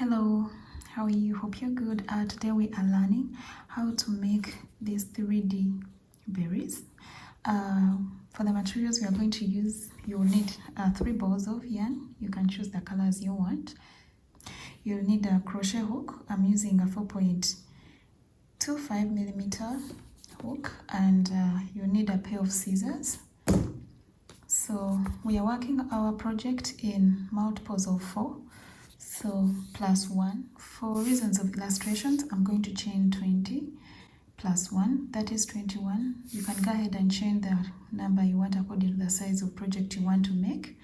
Hello, how are you? Hope you're good. Today we are learning how to make these 3D berries. For the materials we are going to use, you'll need 3 balls of yarn. You can choose the colors you want. You'll need a crochet hook. I'm using a 4.25 millimeter hook, and you'll need a pair of scissors. So we are working our project in multiples of 4. So plus 1. For reasons of illustrations, I'm going to chain 20 plus 1, that is 21. You can go ahead and chain the number you want according to the size of project you want to make.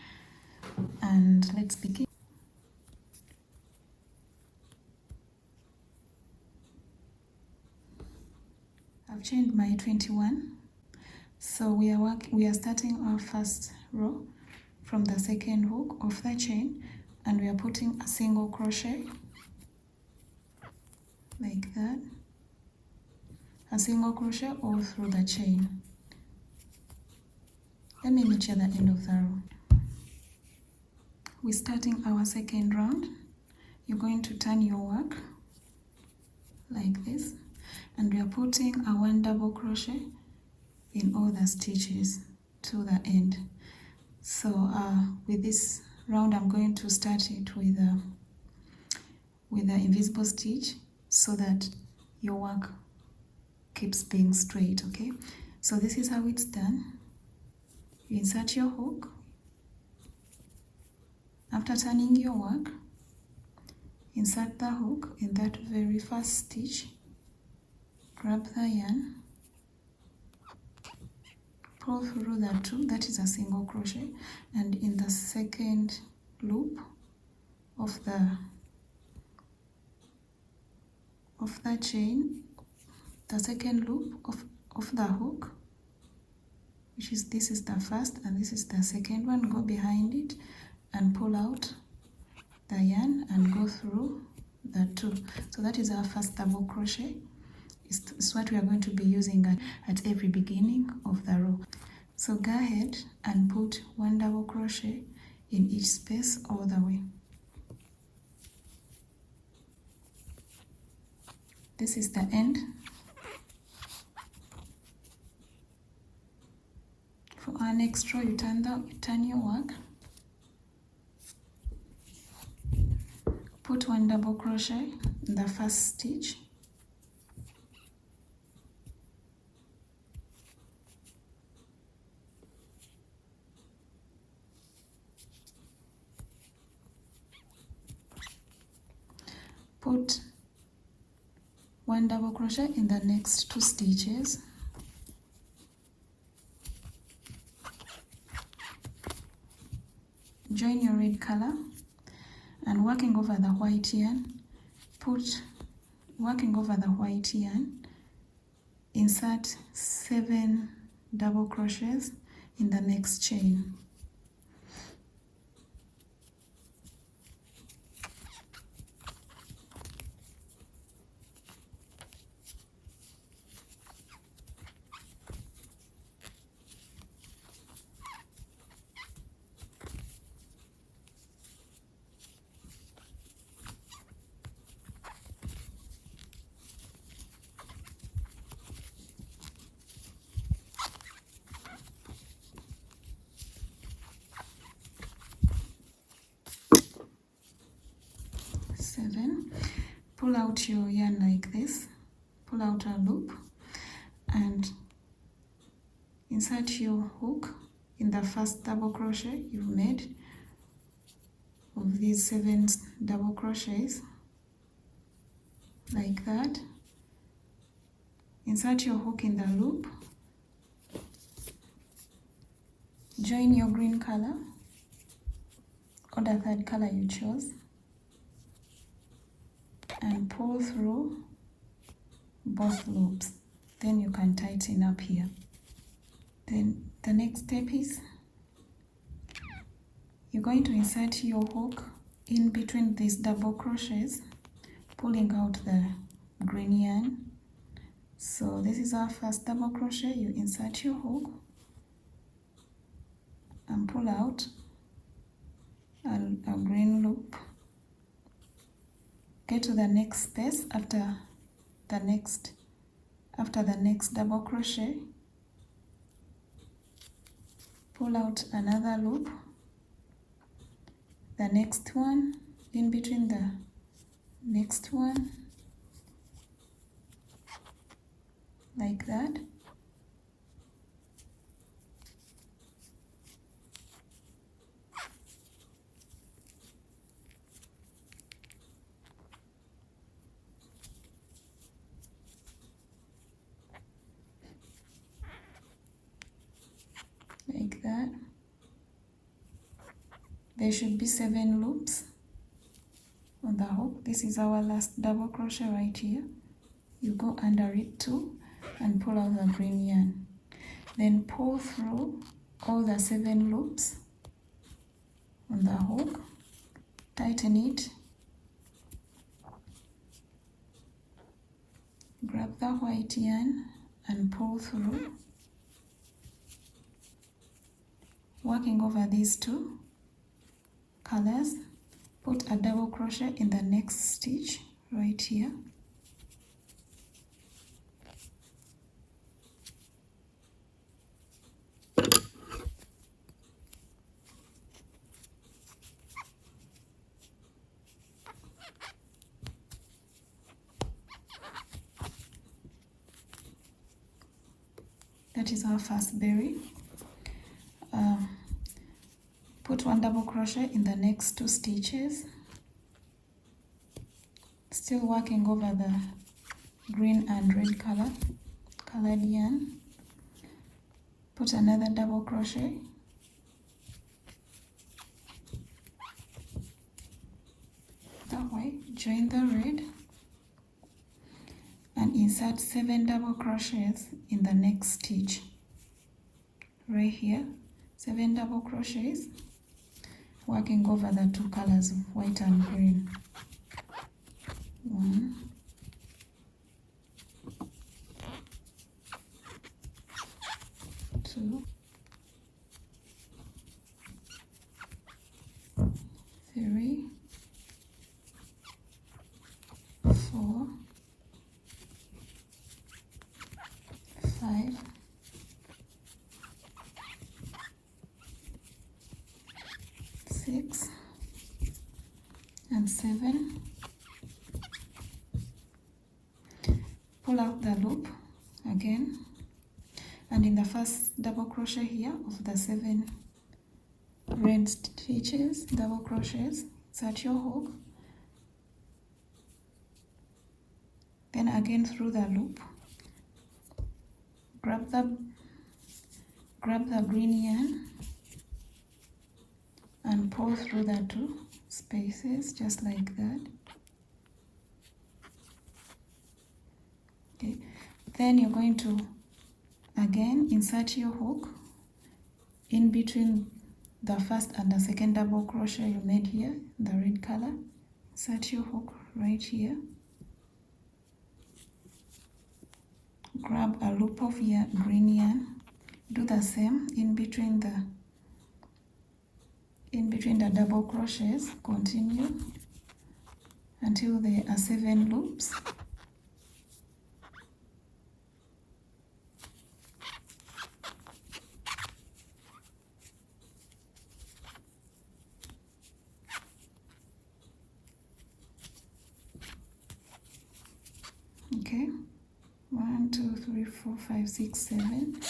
And let's begin. I've chained my 21. So we are starting our first row from the second hook of the chain, and we are putting a single crochet like that, a single crochet all through the chain. Let me meet you at the end of the row. We're starting our second round. You're going to turn your work like this, and we are putting a 1 double crochet in all the stitches to the end. So with this round, I'm going to start it with the invisible stitch so that your work keeps being straight. Okay, so this is how it's done. You insert your hook. After turning your work, insert the hook in that very first stitch, grab the yarn, pull through that 2, that is a single crochet, and in the second loop of the chain, the second loop of the hook, this is the first and this is the second one, go behind it and pull out the yarn and go through the 2. So that is our first double crochet. It's what we are going to be using at every beginning of the row. So go ahead and put 1 double crochet in each space all the way. This is the end. For our next row, you turn your work, put 1 double crochet in the first stitch, put 1 double crochet in the next 2 stitches, join your red color, and working over the white yarn, insert 7 double crochets in the next chain. Pull out your yarn like this, pull out a loop, and insert your hook in the first double crochet you've made of these 7 double crochets like that. Insert your hook in the loop, join your green color or the 3rd color you chose, and pull through both loops. Then you can tighten up here. Then the next step is you're going to insert your hook in between these double crochets, pulling out the green yarn. So this is our first double crochet. You insert your hook and pull out a green loop, get to the next space after the next double crochet, pull out another loop, the next one in between the next one, like that. Like that. There should be 7 loops on the hook. This is our last double crochet right here. You go under it too and pull out the green yarn. Then pull through all the 7 loops on the hook, tighten it, grab the white yarn and pull through, working over these 2 colors. Put a double crochet in the next stitch right here. That is our first berry. Put 1 double crochet in the next 2 stitches, still working over the green and red colored yarn. Put another double crochet, that way, join the red and insert 7 double crochets in the next stitch right here. 7 double crochets, working over the 2 colors of white and green. 1, 2, 3, 4, 5, 6 and 7. Pull out the loop again, and in the first double crochet here of the 7 red stitches, double crochets, insert your hook, then again through the loop, grab the green yarn and pull through the 2 spaces just like that. Okay, then you're going to again insert your hook in between the first and the second double crochet you made here, the red color. Insert your hook right here, grab a loop of green yarn, do the same in between the double crochets, continue until there are 7 loops. Okay, 1, 2, 3, 4, 5, 6, 7.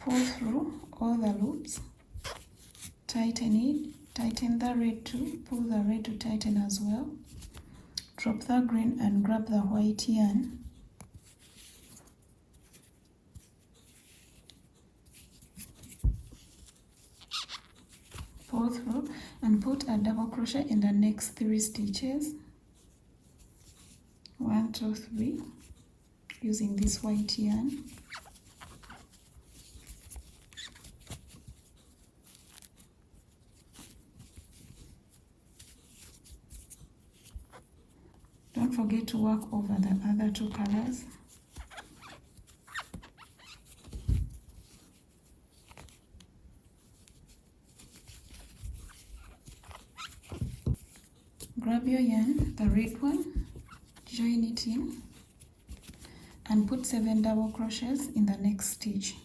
Pull through all the loops, tighten it, tighten the red too, pull the red to tighten as well. Drop the green and grab the white yarn. Pull through and put a double crochet in the next 3 stitches. 1, 2, 3, using this white yarn. Don't forget to work over the other 2 colors. Grab your yarn, the red one, join it in and put 7 double crochets in the next stitch.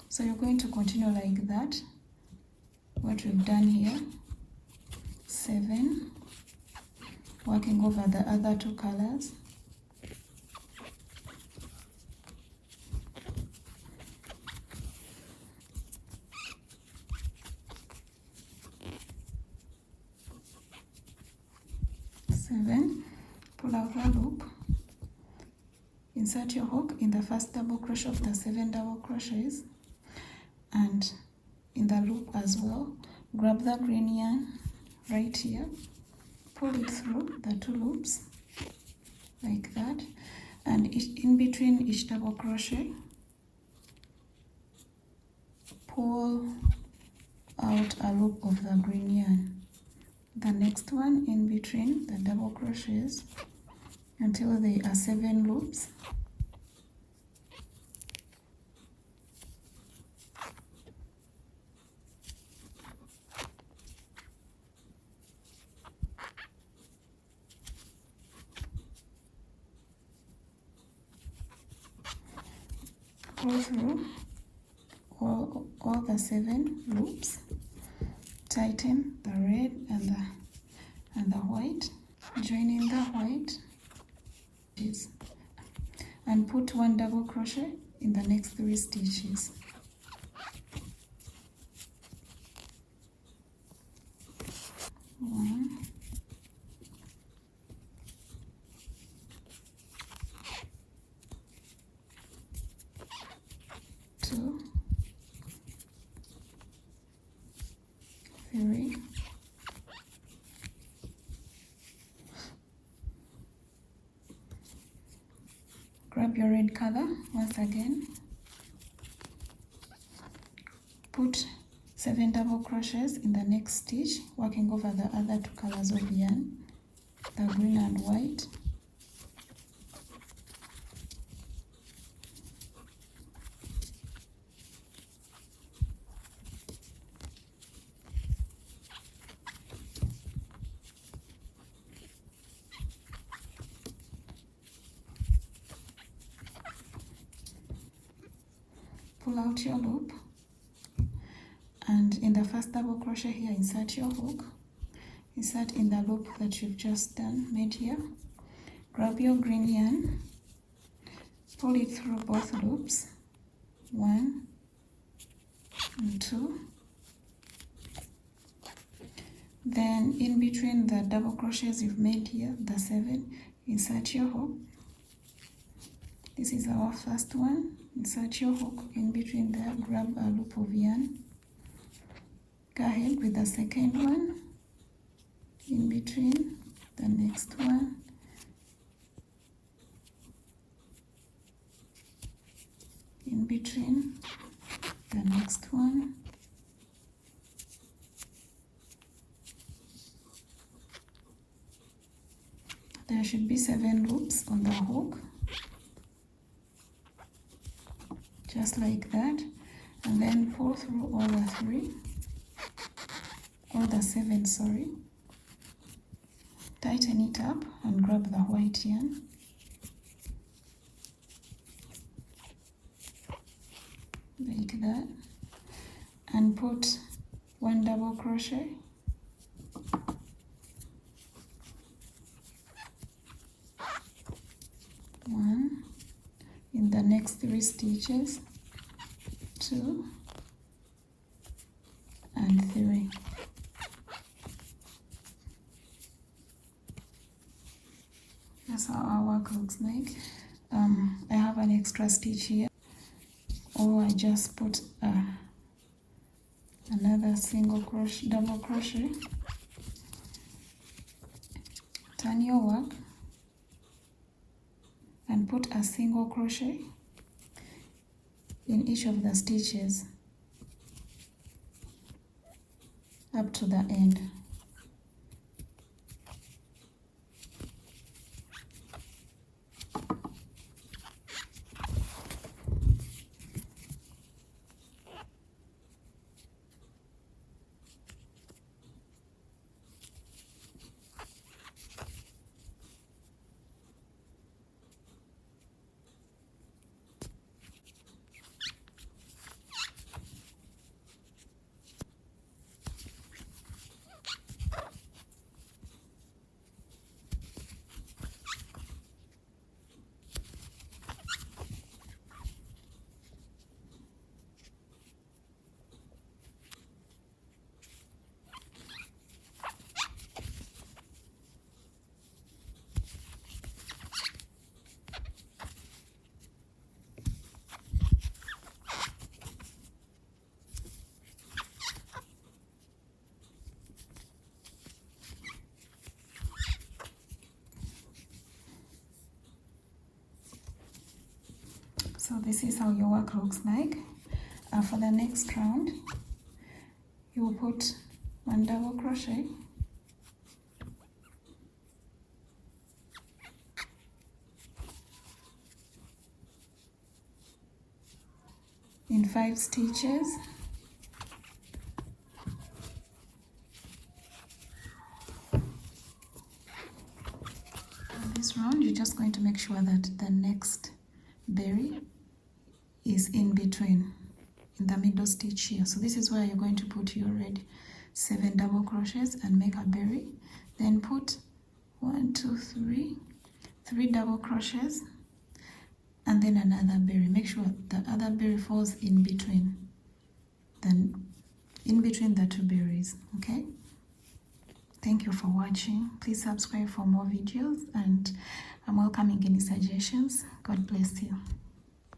So you're going to continue like that, what we've done here, 7, working over the other 2 colors, pull out the loop, insert your hook in the first double crochet of the 7 double crochets, and in the loop as well, grab the green yarn right here, pull it through the 2 loops like that, and in between each double crochet, pull out a loop of the green yarn, the next one in between the double crochets until there are 7 loops. Pull through all the 7 loops, tighten the red and the white, join in the white, and put 1 double crochet in the next 3 stitches. One, 2, 3, 4. Grab your red color once again, put 7 double crochets in the next stitch, working over the other 2 colors of yarn, the green and white. Pull out your loop, and in the first double crochet here, insert your hook, insert in the loop that you've just made here, grab your green yarn, pull it through both loops, 1 and 2, then in between the double crochets you've made here, the 7, insert your hook. This is our first one. Insert your hook in between there, grab a loop of yarn, go ahead with the second one, in between the next one, in between the next one, there should be 7 loops on the hook, just like that, and then pull through all the 7, sorry, tighten it up and grab the white yarn, like that, and put 1 double crochet, one in the next 3 stitches, 2 and 3. That's how our work looks like. I have an extra stitch here, or I just put another single crochet, double crochet. Turn your work and put a single crochet in each of the stitches up to the end. So this is how your work looks like. For the next round, you will put 1 double crochet, in 5 stitches, this round you're just going to make sure that the next berry is in between, in the middle stitch here. So this is where you're going to put your red 7 double crochets and make a berry. Then put 1, 2, 3 double crochets and then another berry. Make sure the other berry falls in between, then in between the 2 berries. Okay, thank you for watching. Please subscribe for more videos, and I'm welcoming any suggestions. God bless you.